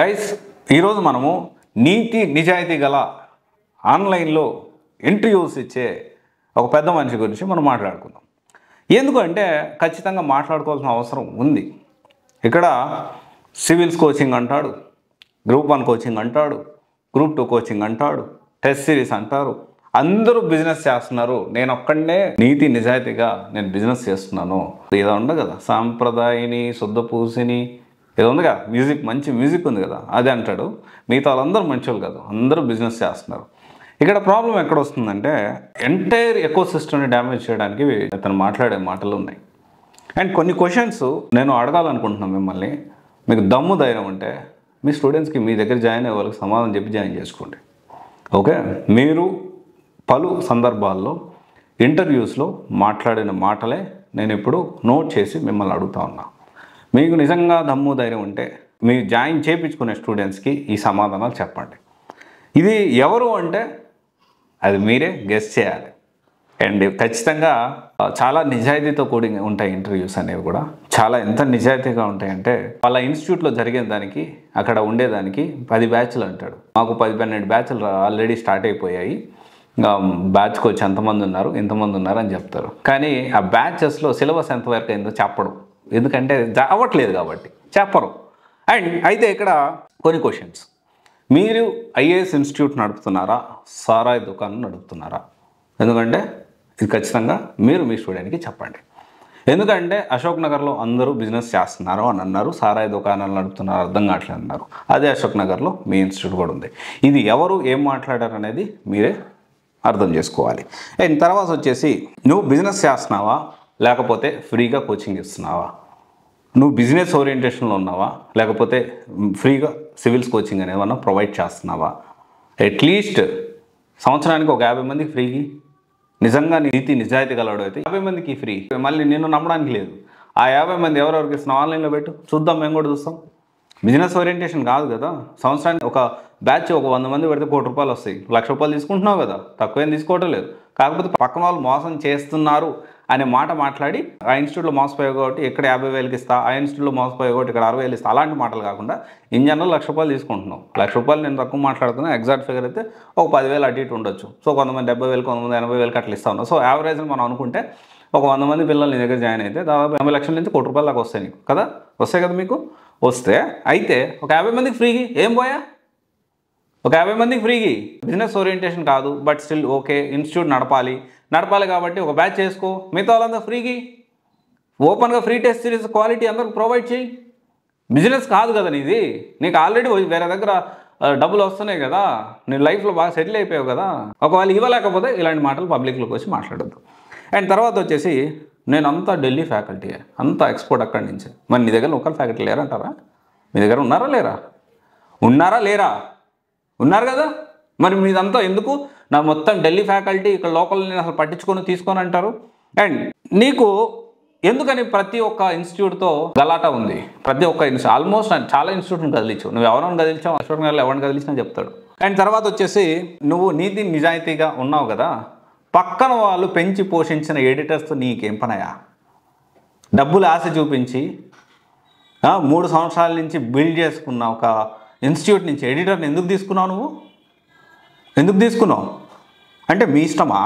Guys ఈరోజు మనము నీతి నిజాయితీ గల ఆన్లైన్లో ఇంటర్వ్యూస్ ఇచ్చే ఒక పెద్ద మనిషి గురించి మనం మాట్లాడుకుందాం. ఎందుకంటే ఖచ్చితంగా మాట్లాడుకోవాల్సిన అవసరం ఉంది. ఇక్కడ సివిల్స్ కోచింగ్ అంటాడు, గ్రూప్ 1 కోచింగ్ అంటాడు, గ్రూప్ 2 కోచింగ్ అంటాడు, టెస్ట్ సిరీస్ అంటారు. అందరూ బిజినెస్ చేస్తున్నారు. నేను ఒక్కడే నీతి నిజాయితీగా నేను బిజినెస్ చేస్తున్నాను. ఏదో ఉండదు కదా, సాంప్రదాయని శుద్ధపూసిని ఏదో ఉంది కదా, మ్యూజిక్ మంచి మ్యూజిక్ ఉంది కదా, అది అంటాడు. మిగతా వాళ్ళందరూ మంచోళ్ళు కాదు, అందరూ బిజినెస్ చేస్తున్నారు. ఇక్కడ ప్రాబ్లం ఎక్కడ వస్తుందంటే ఎంటైర్ ఎకో సిస్టమ్ని డ్యామేజ్ చేయడానికి అతను మాట్లాడే మాటలు ఉన్నాయి. అండ్ కొన్ని క్వశ్చన్స్ నేను అడగాలనుకుంటున్నాను మిమ్మల్ని. మీకు దమ్ము ధైర్యం ఉంటే మీ స్టూడెంట్స్కి మీ దగ్గర జాయిన్ అయ్యే వాళ్ళకి సమాధానం చెప్పి జాయిన్ చేసుకోండి. ఓకే, మీరు పలు సందర్భాల్లో ఇంటర్వ్యూస్లో మాట్లాడిన మాటలే నేను ఇప్పుడు నోట్ చేసి మిమ్మల్ని అడుగుతా ఉన్నా. మీకు నిజంగా దమ్ము ధైర్యం ఉంటే మీరు జాయిన్ చేయించుకునే స్టూడెంట్స్కి ఈ సమాధానాలు చెప్పండి. ఇది ఎవరు అంటే అది మీరే గెస్ చేయాలి. అండ్ ఖచ్చితంగా చాలా నిజాయితీతో కూడి ఉంటాయి ఇంటర్వ్యూస్ అనేవి కూడా. చాలా ఎంత నిజాయితీగా ఉంటాయంటే వాళ్ళ ఇన్స్టిట్యూట్లో జరిగే దానికి అక్కడ ఉండేదానికి 10 బ్యాచ్లు అంటాడు. మాకు 10-12 బ్యాచ్లు ఆల్రెడీ స్టార్ట్ అయిపోయాయి, బ్యాచ్కి వచ్చి ఎంతమంది ఉన్నారు, ఎంతమంది ఉన్నారు అని చెప్తారు. కానీ ఆ బ్యాచెస్లో సిలబస్ ఎంతవరకు అయిందో చెప్పడం, ఎందుకంటే అవ్వట్లేదు కాబట్టి చెప్పరు. అండ్ అయితే ఇక్కడ కొన్ని క్వశ్చన్స్. మీరు ఐఏఎస్ ఇన్స్టిట్యూట్ నడుపుతున్నారా, సారాయి దుకాణం నడుపుతున్నారా? ఎందుకంటే ఇది ఖచ్చితంగా మీరు మీ స్టూడెంట్కి చెప్పండి. ఎందుకంటే అశోక్ నగర్లో అందరూ బిజినెస్ చేస్తున్నారు అని అన్నారు, సారాయి దుకాణాలు నడుపుతున్నారు అర్థం కావట్లేదు అన్నారు. అదే అశోక్ నగర్లో మీ ఇన్స్టిట్యూట్ కూడా ఉంది. ఇది ఎవరు ఏం మాట్లాడారు అనేది మీరే అర్థం చేసుకోవాలి. అండ్ తర్వాత వచ్చేసి నువ్వు బిజినెస్ చేస్తున్నావా లేకపోతే ఫ్రీగా కోచింగ్ ఇస్తున్నావా? నువ్వు బిజినెస్ ఓరియంటేషన్లో ఉన్నావా లేకపోతే ఫ్రీగా సివిల్స్ కోచింగ్ అనేది ఏమన్నా ప్రొవైడ్ చేస్తున్నావా? అట్లీస్ట్ సంవత్సరానికి ఒక 50 మందికి ఫ్రీకి, నిజంగా నీతి నిజాయితీ గలవాడు అయితే 50 మందికి ఫ్రీ. మళ్ళీ నిన్ను నమ్మడానికి లేదు. ఆ 50 మంది ఎవరెవరికి ఇస్తున్నావు ఆన్లైన్లో పెట్టు, చూద్దాం, మేము కూడా చూస్తాం. బిజినెస్ ఓరియంటేషన్ కాదు కదా. సంవత్సరానికి ఒక బ్యాచ్ ఒక 100 మంది పెడితే ₹1,00,000 వస్తాయి. ₹1,00,000 తీసుకుంటున్నావు కదా, తక్కువేం తీసుకోవటం లేదు. కాకపోతే పక్కన వాళ్ళు మోసం చేస్తున్నారు అనే మాట మాట్లాడి ఆ ఇన్స్టిట్యూట్లో మోసపోయావు కాబట్టి ఇక్కడ 50,000కి ఇస్తా, ఆ ఇన్స్టిట్యూట్లో మోసపోయావు కాబట్టి ఇక్కడ 60,000 ఇస్తా, అలాంటి మాటలు కాకుండా ఇన్ జనరల్ ₹1,00,000 తీసుకుంటున్నావు. ₹1,00,000 నేను తక్కువ మాట్లాడుతున్నా, ఎగ్జాక్ట్ ఫిగర్ అయితే ఒక 10,000 అటు ఇటు ఉండొచ్చు. సో కొంతమంది 70,000, కొంతమంది 80,000 అట్లా ఇస్తా ఉన్నావు. సో యావరేజ్ మనం అనుకుంటే ఒక 100 మంది పిల్లలు నీ దగ్గర జాయిన్ అయితే దాదాపు 80 లక్షల నుంచి ₹1,00,000 దాకా వస్తాయి నీకు కదా, వస్తాయి కదా మీకు. వస్తే అయితే ఒక 50 మందికి ఫ్రీకి ఏం పోయా, ఒక 50 మందికి ఫ్రీకి. బిజినెస్ ఓరియంటేషన్ కాదు బట్ స్టిల్ ఓకే, ఇన్స్టిట్యూట్ నడపాలి కాబట్టి ఒక బ్యాచ్ చేసుకో. మిగతా వాళ్ళందరూ ఫ్రీకి ఓపెన్గా ఫ్రీ టెస్ట్ సిరీస్ క్వాలిటీ అందరికి ప్రొవైడ్ చేయి. బిజినెస్ కాదు కదా నీది, నీకు ఆల్రెడీ వేరే దగ్గర డబ్బులు వస్తున్నాయి కదా, నీ లైఫ్లో బాగా సెటిల్ అయిపోయావు కదా. ఒకవేళ ఇవ్వలేకపోతే ఇలాంటి మాటలు పబ్లిక్లోకి వచ్చి మాట్లాడద్దు. అండ్ తర్వాత వచ్చేసి నేను అంతా ఢిల్లీ ఫ్యాకల్టీ, అంతా ఎక్స్పోర్ట్ అక్కడి నుంచి. మరి నీ దగ్గర లోకల్ ఫ్యాకల్టీ లేరంటారా? మీ దగ్గర ఉన్నారా లేరా? ఉన్నారు కదా. మరి మీదంతా ఎందుకు నా మొత్తం ఢిల్లీ ఫ్యాకల్టీ ఇక్కడ లోకల్ నేను అసలు తీసుకొని అంటారు? అండ్ నీకు ఎందుకని ప్రతి ఒక్క ఇన్స్టిట్యూట్తో గలాటా ఉంది? ప్రతి ఒక్క ఆల్మోస్ట్ చాలా ఇన్స్టిట్యూట్ని కదిలించావు. నువ్వు ఎవరైనా కదిలించావు, అశోక్ నగర్లో ఎవరిని కదిలించినా చెప్తాడు. అండ్ తర్వాత వచ్చేసి నువ్వు నీతి నిజాయితీగా ఉన్నావు కదా, పక్కన వాళ్ళు పెంచి పోషించిన ఎడిటర్స్తో నీకేం పనయా? డబ్బులు ఆశ చూపించి 3 సంవత్సరాల నుంచి బిల్డ్ చేసుకున్న ఒక ఇన్స్టిట్యూట్ నుంచి ఎడిటర్ని ఎందుకు తీసుకున్నావు? నువ్వు ఎందుకు తీసుకున్నావు అంటే మీ ఇష్టమా?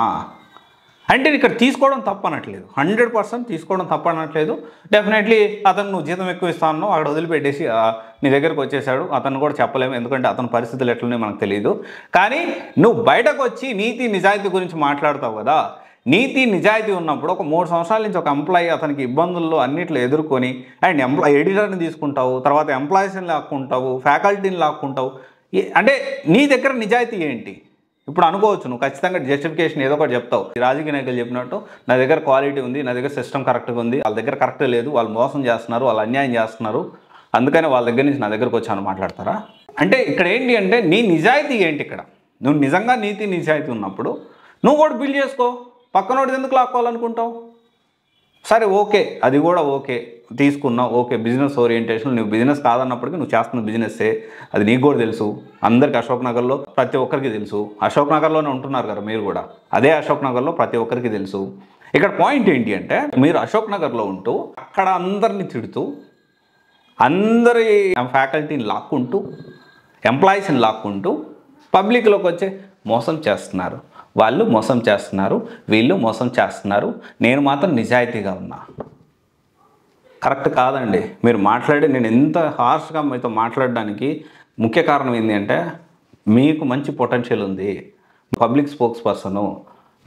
అంటే ఇక్కడ తీసుకోవడం తప్పనట్లేదు, 100% తీసుకోవడం తప్పనట్లేదు. డెఫినెట్లీ అతను నువ్వు జీతం ఎక్కువ ఇస్తాను అక్కడ వదిలిపెట్టేసి నీ దగ్గరకు వచ్చేసాడు, అతను కూడా చెప్పలేము ఎందుకంటే అతని పరిస్థితులు ఎట్లున్నాయో మనకు తెలియదు. కానీ నువ్వు బయటకు వచ్చి నీతి నిజాయితీ గురించి మాట్లాడతావు కదా. నీతి నిజాయితీ ఉన్నప్పుడు ఒక 3 సంవత్సరాల నుంచి ఒక ఎంప్లాయీ అతనికి ఇబ్బందుల్లో అన్నిట్లో ఎదుర్కొని అండ్ ఎడిటర్ని తీసుకుంటావు, తర్వాత ఎంప్లాయీస్ని లాక్కుంటావు, ఫ్యాకల్టీని లాక్కుంటావు. అంటే నీ దగ్గర నిజాయితీ ఏంటి? ఇప్పుడు అనుకోవచ్చు నువ్వు ఖచ్చితంగా జస్టిఫికేషన్ ఏదో ఒకటి చెప్తావు. రాజకీయ నాయకులు చెప్పినట్టు నా దగ్గర క్వాలిటీ ఉంది, నా దగ్గర సిస్టమ్ కరెక్ట్గా ఉంది, వాళ్ళ దగ్గర కరెక్ట్ లేదు, వాళ్ళు మోసం చేస్తున్నారు, వాళ్ళు అన్యాయం చేస్తున్నారు, అందుకని వాళ్ళ దగ్గర నుంచి నా దగ్గరకు వచ్చాను మాట్లాడతారా? అంటే ఇక్కడ ఏంటి అంటే నీ నిజాయితీ ఏంటి? ఇక్కడ నువ్వు నిజంగా నీతి నిజాయితీ ఉన్నప్పుడు నువ్వు కూడా బిల్డ్ చేసుకో, పక్కనోడిది ఎందుకు లాక్కోవాలనుకుంటావు? సరే ఓకే, అది కూడా ఓకే, తీసుకున్నావు ఓకే. బిజినెస్ ఓరియంటేషన్ నువ్వు బిజినెస్ కాదన్నప్పటికీ నువ్వు చేస్తున్న బిజినెస్సే, అది నీకు కూడా తెలుసు. అందరికీ అశోక్ నగర్లో ప్రతి ఒక్కరికి తెలుసు. అశోక్ నగర్లోనే ఉంటున్నారు కదా మీరు కూడా, అదే అశోక్ నగర్లో ప్రతి ఒక్కరికి తెలుసు. ఇక్కడ పాయింట్ ఏంటి అంటే మీరు అశోక్ నగర్లో ఉంటూ అక్కడ అందరినీ తిడుతూ అందరి ఫ్యాకల్టీని లాక్కుంటూ, ఎంప్లాయీస్ని లాక్కుంటూ పబ్లిక్లోకి వచ్చి మోసం చేస్తున్నారు. వాళ్ళు మోసం చేస్తున్నారు, వీళ్ళు మోసం చేస్తున్నారు, నేను మాత్రం నిజాయితీగా ఉన్నా. కరెక్ట్ కాదండి. మీరు నేను ఎంత హార్ష్గా మీతో మాట్లాడడానికి ముఖ్య కారణం ఏంటి అంటే, మీకు మంచి పొటెన్షియల్ ఉంది, పబ్లిక్ స్పోక్స్ పర్సను,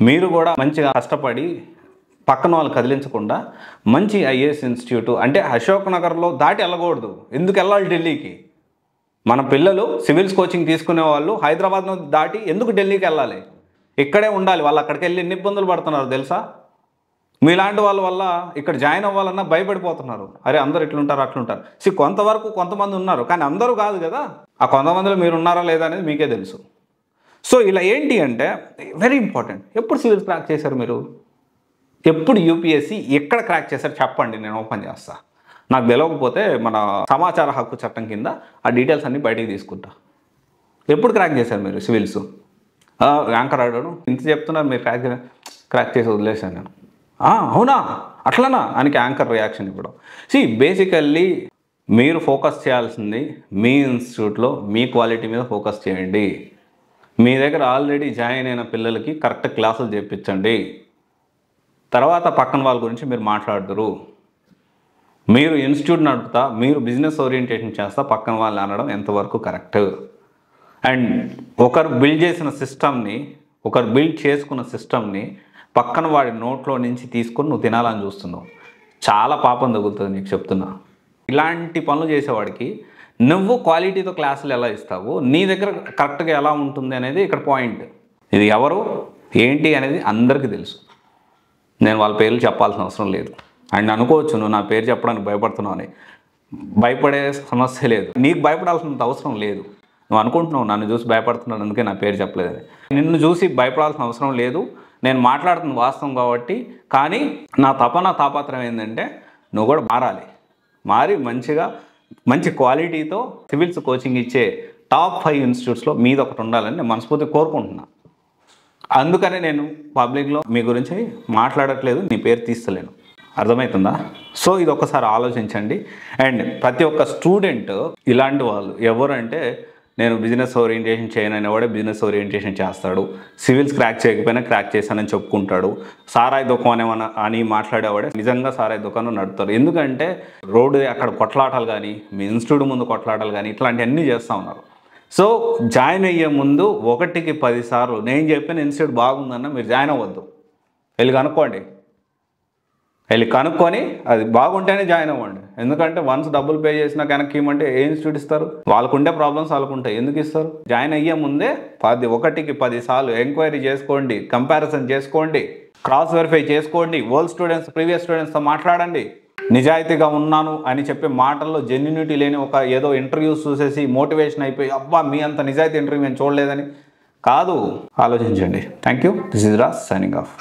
మీరు కూడా మంచిగా కష్టపడి పక్కన వాళ్ళు కదిలించకుండా మంచి ఐఏఎస్ ఇన్స్టిట్యూట్ అంటే అశోక్ నగర్లో దాటి వెళ్ళకూడదు. ఎందుకు వెళ్ళాలి ఢిల్లీకి? మన పిల్లలు సివిల్స్ కోచింగ్ తీసుకునే వాళ్ళు హైదరాబాద్ను దాటి ఎందుకు ఢిల్లీకి వెళ్ళాలి? ఇక్కడే ఉండాలి. వాళ్ళు అక్కడికి వెళ్ళి ఎన్ని ఇబ్బందులు పడుతున్నారు తెలుసా? మీలాంటి వాళ్ళ వల్ల ఇక్కడ జాయిన్ అవ్వాలన్నా భయపడిపోతున్నారు. అరే అందరూ ఇట్లుంటారు అట్లుంటారు. కొంతవరకు కొంతమంది ఉన్నారు, కానీ అందరూ కాదు కదా. ఆ కొంతమందిలో మీరు ఉన్నారా లేదా అనేది మీకే తెలుసు. సో ఇలా ఏంటి అంటే వెరీ ఇంపార్టెంట్. ఎప్పుడు సివిల్స్ క్రాక్ చేశారు మీరు? ఎప్పుడు యూపీఎస్సీ ఎక్కడ క్రాక్ చేశారు చెప్పండి, నేను ఓపెన్ చేస్తా. నాకు తెలియకపోతే మన సమాచార హక్కు చట్టం కింద ఆ డీటెయిల్స్ అన్నీ బయటికి తీసుకుంటా. ఎప్పుడు క్రాక్ చేశారు మీరు సివిల్స్? యాంకర్ ఆడాడు ఇంత చెప్తున్నారు, మీరు క్రాక్ చేసి వదిలేశాను నేను. అవునా అట్లనా అని యాంకర్ రియాక్షన్ ఇవ్వడం. బేసికల్లీ మీరు ఫోకస్ చేయాల్సింది మీ ఇన్స్టిట్యూట్లో మీ క్వాలిటీ మీద ఫోకస్ చేయండి. మీ దగ్గర ఆల్రెడీ జాయిన్ అయిన పిల్లలకి కరెక్ట్ క్లాసులు చేయించండి. తర్వాత పక్కన వాళ్ళ గురించి మీరు మాట్లాడదురు. మీరు ఇన్స్టిట్యూట్ నడుపుతా, మీరు బిజినెస్ ఓరియంటేషన్ చేస్తా, పక్కన వాళ్ళు అనడం ఎంతవరకు కరెక్ట్? అండ్ ఒకరు బిల్డ్ చేసిన సిస్టమ్ని, ఒకరు బిల్డ్ చేసుకున్న సిస్టమ్ని పక్కన వాడి నోట్లో నుంచి తీసుకొని నువ్వు తినాలని చూస్తున్నావు. చాలా పాపం తగులుతుంది నీకు చెప్తున్నా. ఇలాంటి పనులు చేసేవాడికి నువ్వు క్వాలిటీతో క్లాసులు ఎలా ఇస్తావు, నీ దగ్గర కరెక్ట్గా ఎలా ఉంటుంది అనేది ఇక్కడ పాయింట్. ఇది ఎవరు ఏంటి అనేది అందరికీ తెలుసు. నేను వాళ్ళ పేర్లు చెప్పాల్సిన అవసరం లేదు. అండ్ అనుకోవచ్చు నువ్వు నా పేరు చెప్పడానికి భయపడుతున్నావు అని. భయపడే సమస్య లేదు, నీకు భయపడాల్సినంత అవసరం లేదు. నువ్వు అనుకుంటున్నావు నన్ను చూసి భయపడుతున్నాను అందుకే నా పేరు చెప్పలేదని. నిన్ను చూసి భయపడాల్సిన అవసరం లేదు. నేను మాట్లాడుతున్న వాస్తవం కాబట్టి. కానీ నా తాపత్రయం ఏంటంటే నువ్వు కూడా మారి మంచిగా మంచి క్వాలిటీతో సివిల్స్ కోచింగ్ ఇచ్చే టాప్ 5 ఇన్స్టిట్యూట్స్లో మీది ఒకటి ఉండాలని నేను మనస్ఫూర్తిగా కోరుకుంటున్నాను. అందుకనే నేను పబ్లిక్లో మీ గురించి మాట్లాడట్లేదు, నీ పేరు తీస్తలేను. అర్థమవుతుందా? సో ఇది ఒకసారి ఆలోచించండి. అండ్ ప్రతి ఒక్క స్టూడెంట్ ఇలాంటి వాళ్ళు ఎవరంటే, నేను బిజినెస్ ఓరియంటేషన్ చేయను అనేవాడే బిజినెస్ ఓరియంటేషన్ చేస్తాడు, సివిల్స్ క్రాక్ చేయకపోయినా క్రాక్ చేశానని చెప్పుకుంటాడు, సారాయి దుకాణం ఏమన్నా అని మాట్లాడేవాడే నిజంగా సారాయి దుకాణం నడుపుతారు. ఎందుకంటే రోడ్డు అక్కడ కొట్లాటాలు కానీ, మీ ఇన్స్టిట్యూట్ ముందు కొట్లాటాలు కానీ ఇట్లాంటివన్నీ చేస్తూ ఉన్నారు. సో జాయిన్ అయ్యే ముందు 1కి 10 సార్లు నేను చెప్పిన ఇన్స్టిట్యూట్ బాగుందన్న మీరు జాయిన్ అవ్వద్దు. వెళ్ళి కనుక్కొని అది బాగుంటేనే జాయిన్ అవ్వండి. ఎందుకంటే వన్స్ డబ్బులు పే చేసినా కనుక ఇవ్వమంటే ఏ ఇన్స్టిట్యూట్ ఇస్తారు? వాళ్ళకుండే ప్రాబ్లమ్స్ వాళ్ళకుంటాయి, ఎందుకు ఇస్తారు? జాయిన్ అయ్యే ముందే 1కి 10 సార్లు ఎంక్వైరీ చేసుకోండి, కంపారిజన్ చేసుకోండి, క్రాస్ వెరిఫై చేసుకోండి, ఓల్డ్ స్టూడెంట్స్ ప్రీవియస్ స్టూడెంట్స్తో మాట్లాడండి. నిజాయితీగా ఉన్నాను అని చెప్పే మాటల్లో జెన్యూనిటీ లేని ఒక ఏదో ఇంటర్వ్యూస్ చూసేసి మోటివేషన్ అయిపోయి అబ్బా మీ అంత నిజాయితీ ఇంటర్వ్యూ మేము చూడలేదని కాదు. ఆలోచించండి. Thank you. This is Raj signing off.